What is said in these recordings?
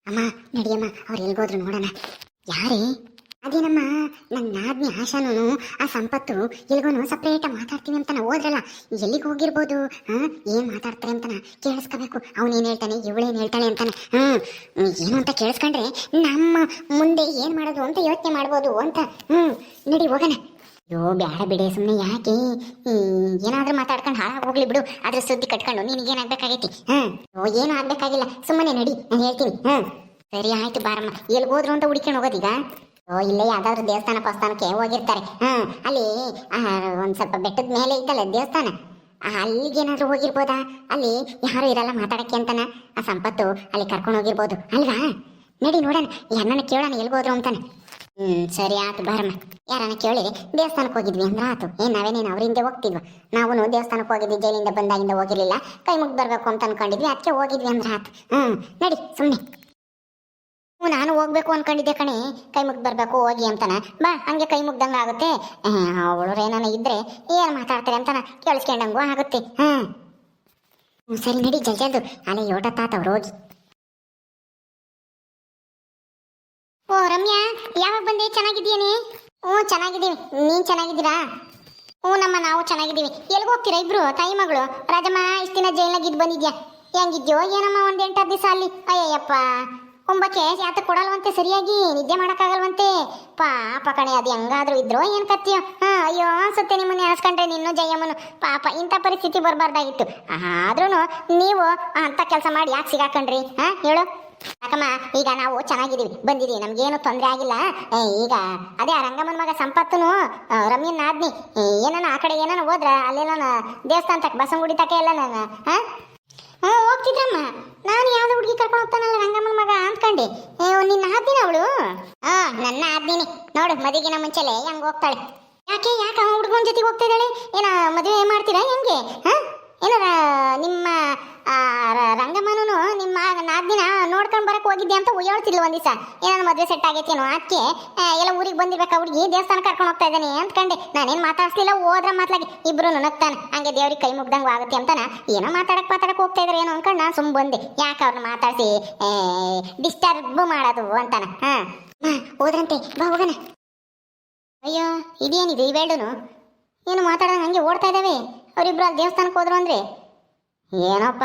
ಅಮ್ಮ ನಡಿಯಮ್ಮ, ಅವ್ರು ಎಲ್ಗೋದ್ರು ನೋಡೋಣ. ಯಾರೇ? ಅದೇನಮ್ಮ, ನನ್ನ ನಾದ್ನಿ ಆಶಾನು ಆ ಸಂಪತ್ತು ಎಲ್ಗೋನು ಸಪ್ರೇಟ್ ಮಾತಾಡ್ತೀನಿ ಅಂತಾನ ಹೋದ್ರಲ್ಲ, ಎಲ್ಲಿಗೆ ಹೋಗಿರ್ಬೋದು? ಏನ್ ಮಾತಾಡ್ತಾರೆ ಅಂತಾನ ಕೇಳಿಸ್ಕೋಬೇಕು. ಅವನೇನ್ ಹೇಳ್ತಾನೆ, ಇವಳೇನ್ ಹೇಳ್ತಾಳೆ ಅಂತಾನೆ. ಏನು ಅಂತ ಕೇಳಿಸ್ಕೊಂಡ್ರೆ ನಮ್ಮ ಮುಂದೆ ಏನ್ ಮಾಡೋದು ಅಂತ ಯೋಚನೆ ಮಾಡ್ಬೋದು ಅಂತ. ನಡಿ ಹೋಗೋಣ. ಅಯ್ಯೋ ಬೇಡ ಬಿಡೆ, ಸುಮ್ಮನೆ ಯಾಕೆ ಏನಾದ್ರೂ ಮಾತಾಡ್ಕೊಂಡು ಹಾಳಾಗಿ ಹೋಗ್ಲಿ ಬಿಡು. ಅದ್ರ ಸುದ್ದಿ ಕಟ್ಕೊಂಡು ನಿನಗೇನಾಗ್ಬೇಕಾಗೈತಿ? ಏನು ಆಗ್ಬೇಕಾಗಿಲ್ಲ, ಸುಮ್ಮನೆ ನಡಿ, ನಾನು ಹೇಳ್ತೀನಿ. ಸರಿ ಆಯ್ತು ಬಾರಮ್ಮ. ಎಲ್ಗೋದ್ರು ಅಂತ ಹುಡ್ಕೊಂಡು ಹೋಗೋದೀಗ? ಇಲ್ಲೇ ಯಾವ್ದಾದ್ರು ದೇವಸ್ಥಾನ ಪಸ್ಥಾನಕ್ಕೆ ಹೋಗಿರ್ತಾರೆ. ಅಲ್ಲಿ ಒಂದ್ ಸ್ವಲ್ಪ ಬೆಟ್ಟದ ಮೇಲೆ ಇದ್ದಲ್ಲ ದೇವಸ್ಥಾನ, ಅಲ್ಲಿಗೇನಾದ್ರೂ ಹೋಗಿರ್ಬೋದಾ? ಅಲ್ಲಿ ಯಾರು ಇರಲ್ಲ ಮಾತಾಡಕ್ಕೆ ಅಂತಾನ ಆ ಸಂಪತ್ತು ಅಲ್ಲಿ ಕರ್ಕೊಂಡು ಹೋಗಿರ್ಬೋದು ಅಲ್ವಾ? ನಡಿ ನೋಡೋಣ, ಯಾರನ್ನ ಕೇಳೋಣ ಎಲ್ಗೋದ್ರು ಅಂತಾನೆ. ಸರಿ ಆಯ್ತು ಬಾರಮ್ಮ. ಯಾರನ್ನ ಕೇಳಿ ದೇವಸ್ಥಾನಕ್ಕೆ ಹೋಗಿದ್ವಿ ಅಂದ್ರೆ ಆತು. ನಾವೇನೇನು ಅವರಿಂದ ಹೋಗ್ತಿದ್ವ? ನಾವು ದೇವಸ್ಥಾನಕ್ಕೆ ಹೋಗಿದ್ವಿ, ಜೈಲಿಂದ ಬಂದಾಗಿಂದ ಹೋಗಿರ್ಲಿಲ್ಲ, ಕೈ ಮುಗ್ದು ಬರ್ಬೇಕು ಅಂತ ಅನ್ಕೊಂಡಿದ್ವಿ, ಅದಕ್ಕೆ ಹೋಗಿದ್ವಿ ಅಂದ್ರೆ ಆತು. ನಡಿ ಸುಮ್ಮನೆ. ನಾನು ಹೋಗ್ಬೇಕು ಅನ್ಕೊಂಡಿದ್ದೆ ಕಣೆ, ಕೈ ಮುಗ್ದು ಬರ್ಬೇಕು ಹೋಗಿ ಅಂತಾನ. ಬಾ, ಹಂಗೆ ಕೈ ಮುಗ್ದಂಗ ಆಗುತ್ತೆ. ಅವಳು ಏನಾನ ಇದ್ರೆ ಏನ್ ಮಾತಾಡ್ತಾರೆ ಅಂತಾನ ಕೇಳಿಸ್ಕೊಂಡಂಗೂ ಆಗುತ್ತೆ. ಸರಿ ನಡಿ ಜಲ್ಜಲ್ದು, ಅಲ್ಲೇ ಯೋಟ ತಾತವ್ರು ಹೋಗಿ. ಓ ರಮ್ಯಾ, ಯಾವಾಗ ಬಂದೆ? ಚೆನ್ನಾಗಿದ್ದೀಯನೇ? ಚೆನ್ನಾಗಿದ್ದೀವಿ, ನೀನ್ ಚೆನ್ನಾಗಿದ್ದೀರಾ? ನಾವು ಚೆನ್ನಾಗಿದ್ದೀವಿ. ಎಲ್ಗ ಹೋಗ್ತೀರಾ ಇಬ್ರು ತಾಯಿ ಮಗಳು? ರಾಜಮ್ಮ ಇಷ್ಟು ದಿನ ಜೈಲಾಗಿದ್ದು ಬಂದಿದ್ಯಾ? ಹೆಂಗಿದ್ಯೋ ಏನಮ್ಮ ಒಂದ್ 8 ದಿವಸ ಅಲ್ಲಿ? ಅಯ್ಯಪ್ಪ, ಕುಂಬಕ್ಕೆ ಯಾತ ಕೊಡಲ್ವಂತೆ, ಸರಿಯಾಗಿ ನಿದ್ದೆ ಮಾಡಕ್ಕಾಗಲ್ವಂತೆ. ಪಾಪ ಕಣೆ, ಅದು ಹೆಂಗಾದ್ರೂ ಇದ್ರು ಏನ್ ಕತ್ತಿಯೋ. ಅಯ್ಯೋ ಅನ್ಸುತ್ತೆ ನಿಮ್ಮನ್ನ ಎಣಿಸ್ಕೊಂಡ್ರೆ ನಿನ್ನೂ ಜಯಮ್ಮನು. ಪಾಪ ಇಂಥ ಪರಿಸ್ಥಿತಿ ಬರಬಾರ್ದಾಗಿತ್ತು. ಆದ್ರೂ ನೀವು ಅಂತ ಕೆಲಸ ಮಾಡಿ ಯಾಕೆ ಸಿಗಾಕೊಂಡ್ರಿ? ಹೇಳು ಯಾಕಮ್ಮ. ಈಗ ನಾವು ಚೆನ್ನಾಗಿದ್ದೀವಿ, ಬಂದಿದ್ದೀವಿ, ನಮ್ಗೇನು ತೊಂದರೆ ಆಗಿಲ್ಲ. ಈಗ ಅದೇ ಆ ರಂಗಮ್ಮನ ಮಗ ಸಂಪತ್ತನು ರಮ್ಯನ್ ನಾದ್ನಿ ಏನಾನ ಆ ಕಡೆ ಏನಾನ ಹೋದ್ರ ಅಲ್ಲೆಲ್ಲ ದೇವಸ್ಥಾನ ತಕ್ಕ ಬಸಂಗುಡಿ ತಕ ಎಲ್ಲ ನಾನು ಹೋಗ್ತಿದ್ರಮ್ಮ. ನಾನು ಯಾವ್ದು ಹುಡುಗಿ ಕರ್ಕೊಂಡು ಹೋಗ್ತಾನಲ್ಲ ರಂಗಮ್ಮನ ಮಗ ಅಂದ್ಕೊಂಡೆ. ನಿನ್ನ ಆದ್ದಿನ ಅವಳು? ನನ್ನ ಆದ್ದಿನಿ ನೋಡು. ಮದುವೆಗಿನ ಮುಂಚೆಲೆ ಹೆಂಗ್ ಹೋಗ್ತಾಳೆ? ಯಾಕೆ ಹುಡುಗನ ಜೊತೆಗೆ ಹೋಗ್ತಾ ಇದ್ದಾಳೆ? ಏನ ಮದುವೆ ಮಾಡ್ತೀರಾ ಹೆಂಗೆ? ಏನಾರ ನಿಮ್ಮ ರಂಗಮ್ಮನೂ ನಿಮ್ಮ ನಾದ್ದಿನ ನೋಡ್ಕೊಂಡು ಬರಕ್ ಹೋಗಿದ್ದೆ ಅಂತ ಹೇಳ್ತಿದ್ಲು ಒಂದ್ ದಿವಸ. ಏನಾರ ಮದುವೆ ಸೆಟ್ ಆಗೈತೇನೋ, ಅದಕ್ಕೆ ಎಲ್ಲ ಊರಿಗೆ ಬಂದಿರ್ಬೇಕು ಹುಡುಗಿ, ದೇವಸ್ಥಾನ ಕರ್ಕೊಂಡು ಹೋಗ್ತಾ ಇದ್ದಾನೆ ಅಂದ್ಕೊಂಡೆ. ನಾನೇನ್ ಮಾತಾಡ್ಸ್ಲಿಲ್ಲ, ಹೋದ್ರ ಮಾತ್ಲಾಗಿ ಇಬ್ರು ನಗ್ತಾನೆ. ಹಂಗೆ ದೇವ್ರಿಗೆ ಕೈ ಮುಗ್ದಂಗ ಆಗುತ್ತೆ ಅಂತಾನ. ಏನೋ ಮಾತಾಡಕ್ ಹೋಗ್ತಾ ಇದ್ರೆ ಏನೋ ಅನ್ಕೊಂಡು ನಾನು ಸುಮ್ ಬಂದೆ. ಯಾಕೆ ಅವ್ರನ್ನ ಮಾತಾಡ್ಸಿ ಡಿಸ್ಟರ್ಬ್ ಮಾಡೋದು ಅಂತಾನ. ಹೋದ್ರಂತೆ, ಬಾ ಹೋಗೋಣ. ಅಯ್ಯೋ ಇದೇನಿದೆ ಇವೆರಡುನು ಏನು ಮಾತಾಡೋದು ಹಂಗೆ ಓಡ್ತಾ ಇದ್ದಾವೆ? ಅವರಿಬ್ರು ಅಲ್ಲಿ ದೇವಸ್ಥಾನಕ್ಕೆ ಹೋದ್ರು ಅಂದ್ರೆ ಏನೋಪ್ಪ,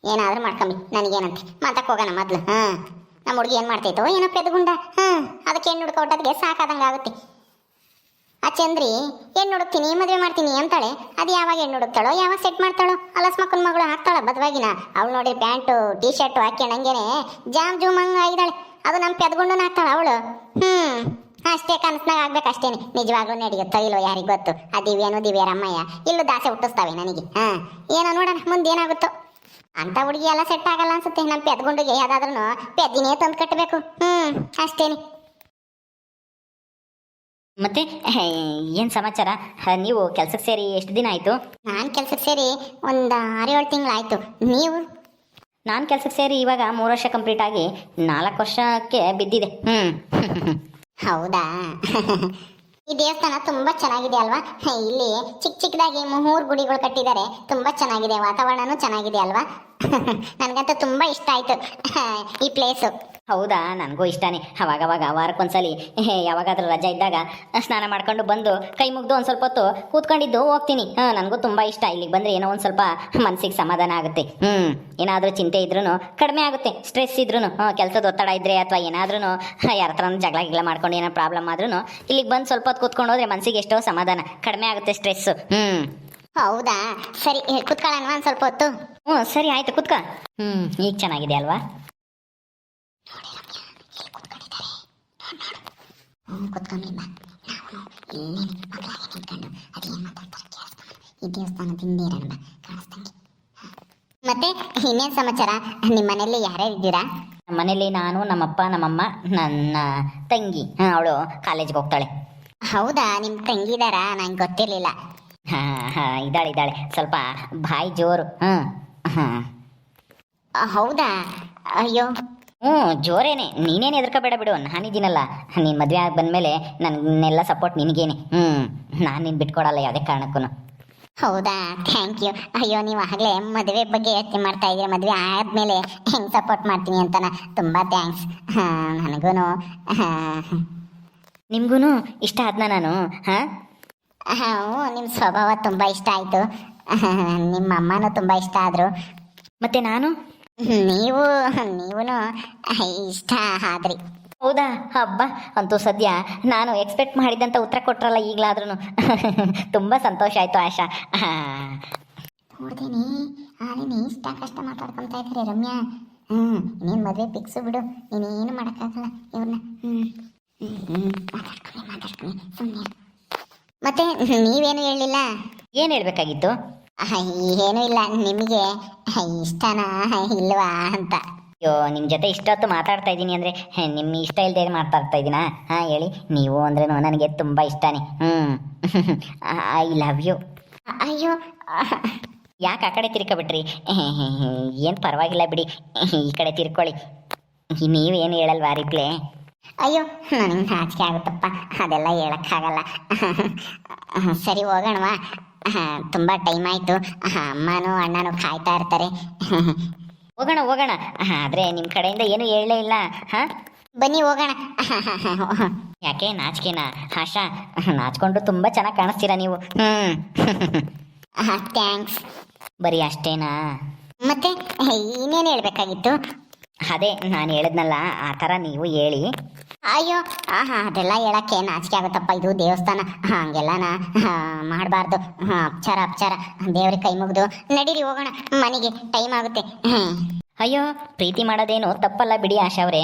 ಏನಾದ್ರೂ ಮಾಡ್ಕೊಂಬಿ, ನನಗೇನಂತೆ ಮಾತಕ್ಕೆ ಹೋಗೋಣ ಮೊದ್ಲು. ನಮ್ಮ ಹುಡುಗಿ ಏನ್ ಮಾಡ್ತೈತೋ ಏನೋ ಪೆದ್ಗುಂಡ. ಅದಕ್ಕೆ ಹೆಣ್ಣು ಹುಡ್ಕೊಟ್ಟದ್ಗೆ ಸಾಕಾದಂಗೆ ಆಗುತ್ತೆ. ಆ ಚಂದ್ರಿ ಹೆಣ್ಣು ಹುಡುಕ್ತೀನಿ, ಮದುವೆ ಮಾಡ್ತೀನಿ ಅಂತಾಳೆ. ಅದು ಯಾವಾಗ ಹೆಣ್ಣು ಹುಡುಕ್ತಾಳೋ, ಯಾವಾಗ ಸೆಟ್ ಮಾಡ್ತಾಳೋ? ಅಲಸ್ಮಕ್ಕನ ಮಗಳು ಹಾಕ್ತಾಳ ಬದವಾಗಿನ. ಅವಳು ನೋಡಿ ಪ್ಯಾಂಟು ಟೀ ಶರ್ಟು ಹಾಕ್ಯಂಡಂಗೆನೆ ಜಾಮ್ ಜೂಮಂಗ ಆಗಿದ್ದಾಳೆ. ಅದು ನಮ್ಮ ಪೆದ್ಗುಂಡನ ಹಾಕ್ತಾಳ ಅವಳು. ಅಷ್ಟೇ ಕನಸ್ನಾಗ ಆಗ್ಬೇಕಷ್ಟೇನೆ. ನಿಜವಾಗ್ಲೂ ನಡೆಯುತ್ತೋ ಇಲ್ಲೋ ಯಾರಿಗೆ ಗೊತ್ತು. ಆ ದಿವ್ಯ ರಮ್ಮಯ್ಯ ಇಲ್ಲೂ ದಾಸೆ ಹುಟ್ಟಿಸ್ತಾವೆ ನನಗೆ. ಏನೋ ನೋಡೋಣ ಮುಂದೆ ಏನಾಗುತ್ತೋ. ಅಂತ ಹುಡುಗಿ ಎಲ್ಲ ಸೆಟ್ ಆಗಲ್ಲ ಅನ್ಸುತ್ತೆ. ನಮ್ಮ ಪೆದ್ಗುಂಡಿಗೆ ಯಾವ್ದಾದ್ರೂ ಪೆದ್ದಿನೇ ತಂದು ಕಟ್ಟಬೇಕು. ಅಷ್ಟೇನೆ. ಮತ್ತೆ ಏನ್ ಸಮಾಚಾರ? ನೀವು ಕೆಲ್ಸಕ್ಕೆ ಸೇರಿ ಎಷ್ಟು ದಿನ ಆಯ್ತು? ನಾನು ಕೆಲ್ಸಕ್ಕೆ ಸೇರಿ ಒಂದು 6-7 ತಿಂಗಳಾಯ್ತು. ನೀವು? ನಾನು ಕೆಲ್ಸಕ್ಕೆ ಸೇರಿ ಇವಾಗ 3 ವರ್ಷ ಕಂಪ್ಲೀಟ್ ಆಗಿ 4 ವರ್ಷಕ್ಕೆ ಬಿದ್ದಿದೆ. ಹೌದಾ? ಈ ದೇವಸ್ಥಾನ ತುಂಬಾ ಚೆನ್ನಾಗಿದೆ ಅಲ್ವಾ? ಇಲ್ಲಿ ಚಿಕ್ಕದಾಗಿ 3 ಗುಡಿಗಳು ಕಟ್ಟಿದ್ದಾರೆ. ತುಂಬಾ ಚೆನ್ನಾಗಿದೆ, ವಾತಾವರಣನೂ ಚೆನ್ನಾಗಿದೆ ಅಲ್ವಾ? ನನಗಂತೂ ತುಂಬಾ ಇಷ್ಟ ಆಯ್ತು ಈ ಪ್ಲೇಸು. ಹೌದಾ? ನನಗೂ ಇಷ್ಟನೇ. ಅವಾಗವಾಗ ವಾರಕ್ಕೊಂದ್ಸಲಿ ಯಾವಾಗಾದ್ರೂ ರಜೆ ಇದ್ದಾಗ ಸ್ನಾನ ಮಾಡ್ಕೊಂಡು ಬಂದು ಕೈ ಮುಗ್ದು ಒಂದು ಸ್ವಲ್ಪ ಹೊತ್ತು ಕೂತ್ಕೊಂಡಿದ್ದು ಹೋಗ್ತೀನಿ. ನನಗೂ ತುಂಬ ಇಷ್ಟ. ಇಲ್ಲಿಗೆ ಬಂದರೆ ಏನೋ ಒಂದು ಸ್ವಲ್ಪ ಮನಸ್ಸಿಗೆ ಸಮಾಧಾನ ಆಗುತ್ತೆ. ಏನಾದರೂ ಚಿಂತೆ ಇದ್ರೂ ಕಡಿಮೆ ಆಗುತ್ತೆ. ಸ್ಟ್ರೆಸ್ ಇದ್ರೂ, ಕೆಲಸದ ಒತ್ತಡ ಇದ್ದರೆ ಅಥವಾ ಏನಾದ್ರೂ ಯಾರ ಹತ್ರ ಜಗಳ ಮಾಡ್ಕೊಂಡು ಏನೋ ಪ್ರಾಬ್ಲಮ್ ಆದ್ರೂ ಇಲ್ಲಿಗೆ ಬಂದು ಸ್ವಲ್ಪ ಹೊತ್ತು ಕೂತ್ಕೊಂಡು ಹೋದ್ರೆ ಮನಸ್ಸಿಗೆ ಎಷ್ಟೋ ಸಮಾಧಾನ ಕಡಿಮೆ ಆಗುತ್ತೆ ಸ್ಟ್ರೆಸ್ಸು. ಹೌದಾ? ಸರಿ ಕುತ್ಕೊಳ್ಳೋಣ ಒಂದು ಸ್ವಲ್ಪ ಹೊತ್ತು. ಸರಿ ಆಯ್ತು ಕುತ್ಕ. ಈಗ ಚೆನ್ನಾಗಿದೆ ಅಲ್ವಾ? ಮತ್ತೆ ಇನ್ನೇನ್ ಸಮಾಚಾರ? ನಿಮ್ಮ ಮನೇಲಿ ಯಾರ್ಯಾರು ಇದ್ದೀರಾ? ನಮ್ಮ ಮನೇಲಿ ನಾನು, ನಮ್ಮಪ್ಪ, ನಮ್ಮಮ್ಮ, ನನ್ನ ತಂಗಿ. ಅವಳು ಕಾಲೇಜ್ಗೆ ಹೋಗ್ತಾಳೆ. ಹೌದಾ? ನಿಮ್ ತಂಗಿದಾರಾ? ನಂಗೆ ಗೊತ್ತಿರ್ಲಿಲ್ಲ. ಇದ್ದಾಳೆ. ಸ್ವಲ್ಪ ಬಾಯಿ ಜೋರು. ಹೌದಾ? ಅಯ್ಯೋ ಜೋರೇನೆ. ನೀನೇನು ಹೆದರ್ಕೋಬೇಡ ಬಿಡು, ನಾನಿದ್ದೀನಲ್ಲ. ನೀನು ಮದುವೆ ಆಗಿ ಬಂದಮೇಲೆ ನನಗೆಲ್ಲ ಸಪೋರ್ಟ್ ನಿನಗೇನೆ. ನಾನು ನಿನ್ನ ಬಿಟ್ಕೊಡಲ್ಲ ಯಾವುದೇ ಕಾರಣಕ್ಕೂ. ಹೌದಾ, ಥ್ಯಾಂಕ್ ಯು. ಅಯ್ಯೋ, ನೀವು ಆಗಲೇ ಮದುವೆ ಬಗ್ಗೆ ಯೋಚನೆ ಮಾಡ್ತಾ ಇದ್ದೀರಾ, ಮದುವೆ ಆದಮೇಲೆ ಹೆಂಗೆ ಸಪೋರ್ಟ್ ಮಾಡ್ತೀನಿ ಅಂತನ. ತುಂಬ ಥ್ಯಾಂಕ್ಸ್. ನನಗೂ ನಿಮ್ಗೂ ಇಷ್ಟ ಆದ್ನ ನಾನು? ಹಾಂ, ನಿಮ್ಮ ಸ್ವಭಾವ ತುಂಬ ಇಷ್ಟ ಆಯಿತು. ನಿಮ್ಮ ಅಮ್ಮನೂ ತುಂಬ ಇಷ್ಟ ಆದರು. ಮತ್ತೆ ನಾನು? ನೀವು ನೀವೂ ಇಷ್ಟ ಆದ್ರಿ. ಹೌದಾ, ಹಬ್ಬ ಅಂತೂ ಸದ್ಯ ನಾನು ಎಕ್ಸ್ಪೆಕ್ಟ್ ಮಾಡಿದಂಥ ಉತ್ತರ ಕೊಟ್ರಲ್ಲ ಈಗಲಾದ್ರೂ. ತುಂಬ ಸಂತೋಷ ಆಯಿತು ಆಶಾ. ನೋಡ್ತೀನಿ ಆಲಿನಿ ಇಷ್ಟ ಕಷ್ಟ ಮಾತಾಡ್ಕೊತಾ ಇದ್ದಾರೆ ರಮ್ಯಾ. ಇನ್ನೇನು ಮದುವೆ ಫಿಕ್ಸು ಬಿಡು, ನೀನೇನು ಮಾಡೋಕ್ಕಾಗಲ್ಲ ಇವ್ರನ್ನ. ಮಾತಾಡ್ಕೊಂಡು ಸುಮ್ಮನೆ. ಮತ್ತೆ ನೀವೇನು ಹೇಳಲಿಲ್ಲ? ಏನು ಹೇಳಬೇಕಾಗಿತ್ತು? ಏನೂ ಇಲ್ಲ, ನಿಮಗೆ ಇಷ್ಟನಾ ಇಲ್ವಾ ಅಂತ. ಅಯ್ಯೋ, ನಿಮ್ಮ ಜೊತೆ ಇಷ್ಟೊತ್ತು ಮಾತಾಡ್ತಾ ಇದ್ದೀನಿ ಅಂದರೆ ನಿಮ್ಮ ಇಷ್ಟ ಇಲ್ಲದೆ ಮಾತಾಡ್ತಾ ಇದ್ದೀನಾ? ಹಾಂ ಹೇಳಿ. ನೀವು ಅಂದ್ರೂ ನನಗೆ ತುಂಬ ಇಷ್ಟನೇ. I love you. ಅಯ್ಯೋ, ಯಾಕೆ ಆ ಕಡೆ ತಿರ್ಕೊಬಿಟ್ರಿ? ಏನು ಪರವಾಗಿಲ್ಲ ಬಿಡಿ, ಈ ಕಡೆ ತಿರ್ಕೊಳ್ಳಿ. ನೀವೇನು ಹೇಳಲ್ವಾ ರಿಪ್ಲೇ? ಅಯ್ಯೋ, ನನಗೆ ನಾಚಿಕೆ ಆಗುತ್ತಪ್ಪ, ಅದೆಲ್ಲ ಹೇಳೋಕ್ಕಾಗಲ್ಲ. ಸರಿ ಹೋಗೋಣವಾ? ತುಂಬ ಟೈಮ್ ಆಯಿತು, ಅಮ್ಮನೂ ಅಣ್ಣನೂ ಕಾಯ್ತಾ ಇರ್ತಾರೆ. ಹೋಗೋಣ ಹೋಗೋಣ, ಆದರೆ ನಿಮ್ಮ ಕಡೆಯಿಂದ ಏನು ಹೇಳಲೇ ಇಲ್ಲ. ಹಾಂ, ಬನ್ನಿ ಹೋಗೋಣ. ಯಾಕೆ ನಾಚಿಕೆನಾ ಆಶಾ? ನಾಚ್ಕೊಂಡು ತುಂಬ ಚೆನ್ನಾಗಿ ಕಾಣಿಸ್ತೀರಾ ನೀವು. ಥ್ಯಾಂಕ್ಸ್. ಬರೀ ಅಷ್ಟೇನಾ? ಮತ್ತೆ ಇನ್ನೇನು ಹೇಳಬೇಕಾಗಿತ್ತು? ಅದೇ ನಾನು ಹೇಳಿದ್ನಲ್ಲ, ಆ ಥರ ನೀವು ಹೇಳಿ. ಅಯ್ಯೋ, ಅದೆಲ್ಲ ಹೇಳಕ್ಕೆ ನಾಚಿಕೆ ಆಗುತ್ತಪ್ಪ, ಇದು ದೇವಸ್ಥಾನ, ಹಂಗೆಲ್ಲನ ಮಾಡಬಾರ್ದು. ಅಪ್ಚಾರ ಅಪ್ಚಾರ, ದೇವ್ರಿಗೆ ಕೈ ಮುಗಿದು ನಡೀರಿ ಹೋಗೋಣ ಮನೆಗೆ, ಟೈಮ್ ಆಗುತ್ತೆ. ಅಯ್ಯೋ, ಪ್ರೀತಿ ಮಾಡೋದೇನು ತಪ್ಪಲ್ಲ ಬಿಡಿ ಆಶಾ ಅವರೇ.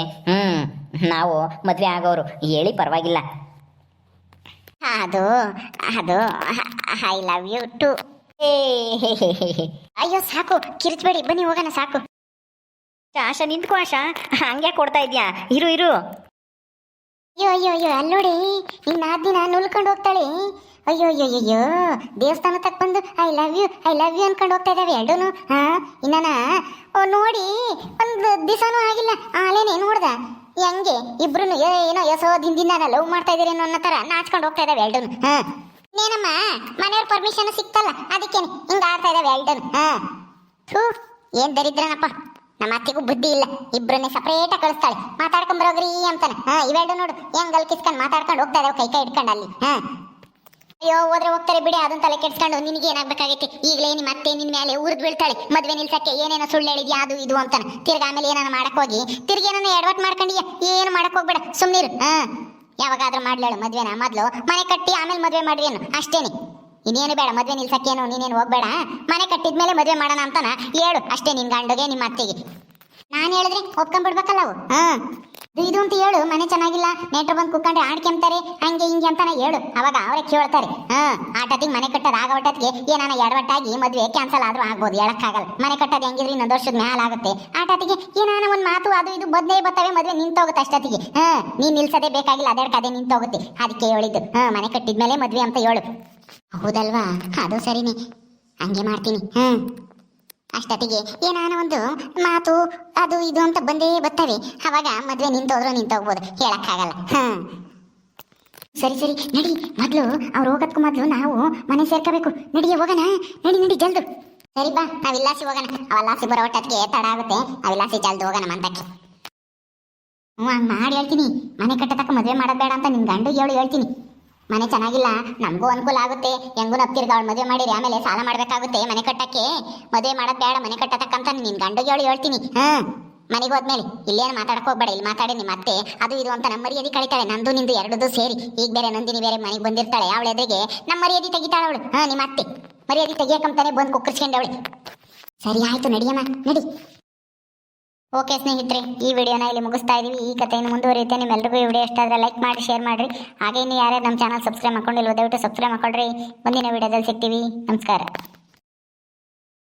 ನಾವು ಮದುವೆ ಆಗೋರು, ಹೇಳಿ ಪರವಾಗಿಲ್ಲ. ಅದು ಅದು ಐ ಲವ್ ಯು ಟು. ಅಯ್ಯೋ ಸಾಕು, ಕಿರ್ಚ್ಬೇಡಿ, ಬನ್ನಿ ಹೋಗೋಣ ಸಾಕು. ಆಶಾ ನಿಂತ್ಕೋ ಆಶಾ, ಹಂಗೆ ಕೊಡ್ತಾ ಇದ್ಯಾ? ಇರು ಇರು. ಅಯ್ಯೋ ಅಯ್ಯೋ ಅಯ್ಯೋ, ಅಲ್ಲೋಡಿ ಇನ್ನು ಆ ದಿನ ನುಲ್ಕೊಂಡು ಹೋಗ್ತಾಳೆ. ಅಯ್ಯೋ ಅಯ್ಯೋ ಅಯ್ಯೋ, ದೇವಸ್ಥಾನ ತಕ್ಕ ಬಂದು ಐ ಲವ್ ಯು ಅನ್ಕೊಂಡು ಹೋಗ್ತಾ ಇದ್ದಾವೆ ಎರಡೂ. ಇನ್ನ ನೋಡಿ ಒಂದು ದಿವಸನೂ ಆಗಿಲ್ಲ, ಆಲೇನೆ ನೋಡ್ದ ಹೆಂಗೆ ಇಬ್ರು ಏನೋ ಎಸೋ ದಿನದಿಂದ ಲವ್ ಮಾಡ್ತಾ ಇದೀರಿ ಅನ್ನೋ ಥರ ನಾಚ್ಕೊಂಡು ಹೋಗ್ತಾ ಇದ್ದಾವೆ ಎರಡೂ. ಇನ್ನೇನಮ್ಮ, ಮನೆಯವ್ರ ಪರ್ಮಿಷನ್ ಸಿಕ್ತಲ್ಲ, ಅದಕ್ಕೇನೆ ಹಿಂಗೆ ಆಡ್ತಾ ಇದ್ದಾವೆ ಎರಡೂ. ಏನ್ ದರಿದ್ರನಪ್ಪ, ನಮ್ಮ ಅತ್ತೆಗೂ ಬುದ್ಧಿ ಇಲ್ಲ, ಇಬ್ಬರನ್ನೇ ಸಪ್ರೇಟಾಗಿ ಕಳಿಸ್ತಾಳೆ. ಮಾತಾಡ್ಕೊಂಡ್ ಬರೋಗ್ರಿ ಅಂತಾನೆ. ಇವೆರಡು ನೋಡು ಹೆಂಗ್ ಕಿಸ್ಕೊಂಡು ಮಾತಾಡ್ಕೊಂಡು ಹೋಗ್ತಾ ಇದಾವೆ ಕೈ ಇಟ್ಕೊಂಡು ಅಲ್ಲಿ. ಅಯ್ಯೋ, ಹೋದ್ರೆ ಹೋಗ್ತಾರೆ ಬಿಡಿ, ಅದನ್ನ ತಲೆ ಕೆಡ್ಸ್ಕೊಂಡು ನಿನಗೆ ಏನಾಗಬೇಕಾಗೈತಿ? ಈಗಲೇ ನಿಮ್ಮ ಅತ್ತೆ ನಿನ್ನ ಮೇಲೆ ಉರಿದ್ ಬೀಳ್ತಾಳೆ, ಮದ್ವೆ ನಿಲ್ಸಕ್ಕೆ ಏನೇನೋ ಸುಳ್ಳು ಹೇಳಿದ್ಯಾ ಅದು ಇದು ಅಂತಾನೆ. ತಿರ್ಗ ಆಮೇಲೆ ಏನಾನ ಮಾಡಕ್ ಹೋಗಿ ತಿರ್ಗಿ ಏನಾನ ಎಡವಟ್ ಮಾಡ್ಕೊಂಡಿಯ, ಏನು ಮಾಡಕ್ ಹೋಗ್ಬೇಡ, ಸುಮ್ನಿರು. ಯಾವಾಗಾದ್ರೂ ಮಾಡ್ಲೇಳು ಮದ್ವೆನ, ಮೊದ್ಲು ಮನೆ ಕಟ್ಟಿ ಆಮೇಲೆ ಮದ್ವೆ ಮಾಡ್ರಿ ಏನು, ಅಷ್ಟೇನೆ. ಇನ್ನೇನು ಬೇಡ, ಮದ್ವೆ ನಿಲ್ಸಕ್ಕೇನು ನೀನೇನು ಹೋಗ್ಬೇಡ, ಮನೆ ಕಟ್ಟಿದ್ಮೇಲೆ ಮದ್ವೆ ಮಾಡೋಣ ಅಂತಾನ ಹೇಳು ಅಷ್ಟೇ ನಿನ್ ಗಂಡುಗೆ ನಿಮ್ಮ ಅತ್ತೆಗೆ. ನಾನು ಹೇಳಿದ್ರೆ ಒಪ್ಕೊಂಡ್ಬಿಡ್ಬೇಕಲ್ಲ ಅವು. ಇದು ಅಂತ ಹೇಳು, ಮನೆ ಚೆನ್ನಾಗಿಲ್ಲ, ನೆಂಟರು ಬಂದು ಕುತ್ಕೊಂಡ್ರೆ ಆಡ್ಕೆಂತಾರೆ ಹಂಗೆ ಹಿಂಗೆ ಅಂತಾನ ಹೇಳು, ಅವಾಗ ಅವರೇ ಕೇಳ್ತಾರೆ. ಆಟತಿಗೆ ಮನೆ ಕಟ್ಟೋದು ಆಗೋಟತ್ತಿಗೆ ಏನಾನ ಎಡವಟ್ಟಾಗಿ ಮದ್ವೆ ಕ್ಯಾನ್ಸಲ್ ಆದ್ರೂ ಆಗ್ಬೋದು, ಹೇಳಕ್ಕಾಗಲ್ಲ. ಮನೆ ಕಟ್ಟೋದು ಹೆಂಗಿದ್ರೆ ಇನ್ನೊಂದು ವರ್ಷದ ಮ್ಯಾಲ ಆಗುತ್ತೆ. ಆಟತಿಗೆ ಏನಾನ ಒಂದು ಮಾತು ಅದು ಇದು ಬದ್ನೇ ಬರ್ತವೆ, ಮದ್ವೆ ನಿಂತೋಗುತ್ತೆ ಅಷ್ಟೊತ್ತಿಗೆ. ನೀನ್ ನಿಲ್ಸೋದೇ ಬೇಕಾಗಿಲ್ಲ, ಅದಕ್ಕೆ ನಿಂತೋಗುತ್ತೆ. ಅದಕ್ಕೆ ಹೇಳಿದ್ದು ಮನೆ ಕಟ್ಟಿದ್ಮೇಲೆ ಮದ್ವೆ ಅಂತ ಹೇಳು. ಹೌದಲ್ವಾ? ಅದು ಸರಿನೇ, ಹಂಗೆ ಮಾಡ್ತೀನಿ. ಅಷ್ಟೊತ್ತಿಗೆ ಏನಾನ ಒಂದು ಮಾತು ಅದು ಇದು ಅಂತ ಬಂದೇ ಬರ್ತವೆ, ಅವಾಗ ಮದ್ವೆ ನಿಂತೋಗ್ಬೋದು, ಹೇಳಕ್ಕಾಗಲ್ಲ. ಸರಿ ಸರಿ ನಡಿ, ಮೊದ್ಲು ಅವ್ರು ಹೋಗೋದಕ್ಕೂ ಮೊದ್ಲು ನಾವು ಮನೆ ಸೇರ್ಕೋಬೇಕು. ನಡಿಯೇ ಹೋಗೋಣ, ನಡಿ ಜಲ್ದು. ಸರಿ ಬಾ, ನಾವ್ ಇಲ್ಲಾಸಿ ಹೋಗೋಣ. ಅವಲ್ಲಾಸಿ ಬರೋ ಒಟ್ಟಕ್ಕೆ ತಡ ಆಗುತ್ತೆ, ಅವಿಲ್ಲಾಸಿ ಜಲ್ದು ಹೋಗೋಣ ಮಂದಕ್ಕೆ. ಹಂಗ್ ಮಾಡಿ ಹೇಳ್ತೀನಿ, ಮನೆ ಕಟ್ಟತಕ್ಕ ಮದ್ವೆ ಮಾಡೋದ್ ಬೇಡ ಅಂತ ನಿನ್ ಗಂಡು ಹೇಳ್ತೀನಿ. ಮನೆ ಚೆನ್ನಾಗಿಲ್ಲ, ನಮಗೂ ಅನುಕೂಲ ಆಗುತ್ತೆ, ಹೆಂಗೂ ನಪ್ತಿರ್ಗ ಅವಳು ಮದುವೆ ಮಾಡಿರಿ ಆಮೇಲೆ ಸಾಲ ಮಾಡ್ಬೇಕಾಗುತ್ತೆ ಮನೆ ಕಟ್ಟಕ್ಕೆ. ಮದುವೆ ಮಾಡೋದ್ ಬೇಡ, ಮನೆ ಕಟ್ಟತಕ್ಕಂತ ನಿನ್ ಗಂಡುಗೆ ಹೇಳ್ತೀನಿ. ಮನೆಗೆ ಹೋದ್ಮೇಲೆ ಇಲ್ಲೇನು ಮಾತಾಡಕ್ ಹೋಗ್ಬೇಡ, ಇಲ್ಲಿ ಮಾತಾಡಿ ನಿಮ್ಮ ಅತ್ತೆ ಅದು ಇದು ಅಂತ ನಮ್ಮ ಮರ್ಯಾದೆ ಕಳಿತಾಳೆ. ನಂದು ನಿಂದು ಎರಡದು ಸೇರಿ. ಈಗ ಬೇರೆ ನಂದಿನಿ ಬೇರೆ ಮನೆಗೆ ಬಂದಿರ್ತಾಳೆ, ಅವಳ ಎದುರಿಗೆ ನಮ್ಮ ಮರ್ಯಾದೆ ತೆಗಿತಾಳೆ ಅವಳು. ನಿಮ್ಮ ಅತ್ತೆ ಮರ್ಯಾದೆ ತೆಗಿಯಕ್ಕಂತಾನೆ ಬಂದು ಕುಕ್ಕರ್ಸ್ಕೊಂಡವಳು. ಸರಿ ಆಯ್ತು, ನಡಿಯಮ್ಮ ನಡಿ. ಓಕೆ ಸ್ನೇಹಿತರೆ, ಈ ವಿಡಿಯೋನ ಇಲ್ಲಿ ಮುಗಿಸ್ತಾ ಇದೀವಿ. ಈ ಕಥೆಯನ್ನು ಮುಂದುವರಿಯುತ್ತೆ. ನಿಮ್ಮೆಲ್ಲರಿಗೂ ಈ ವಿಡಿಯೋ ಇಷ್ಟ ಆದರೆ ಲೈಕ್ ಮಾಡಿ, ಶೇರ್ ಮಾಡಿರಿ. ಹಾಗೆ ಇನ್ನು ಯಾರ್ಯಾರು ನಮ್ಮ ಚಾನಲ್ ಸಬ್ಸ್ಕ್ರೈಬ್ ಮಾಡ್ಕೊಂಡಿಲ್ವೋ ದಯವಿಟ್ಟು ಸಬ್ಸ್ಕ್ರೈಬ್ ಮಾಡ್ಕೊಳ್ರಿ. ಮುಂದಿನ ವಿಡಿಯೋದಲ್ಲಿ ಸಿಗ್ತೀವಿ. ನಮಸ್ಕಾರ.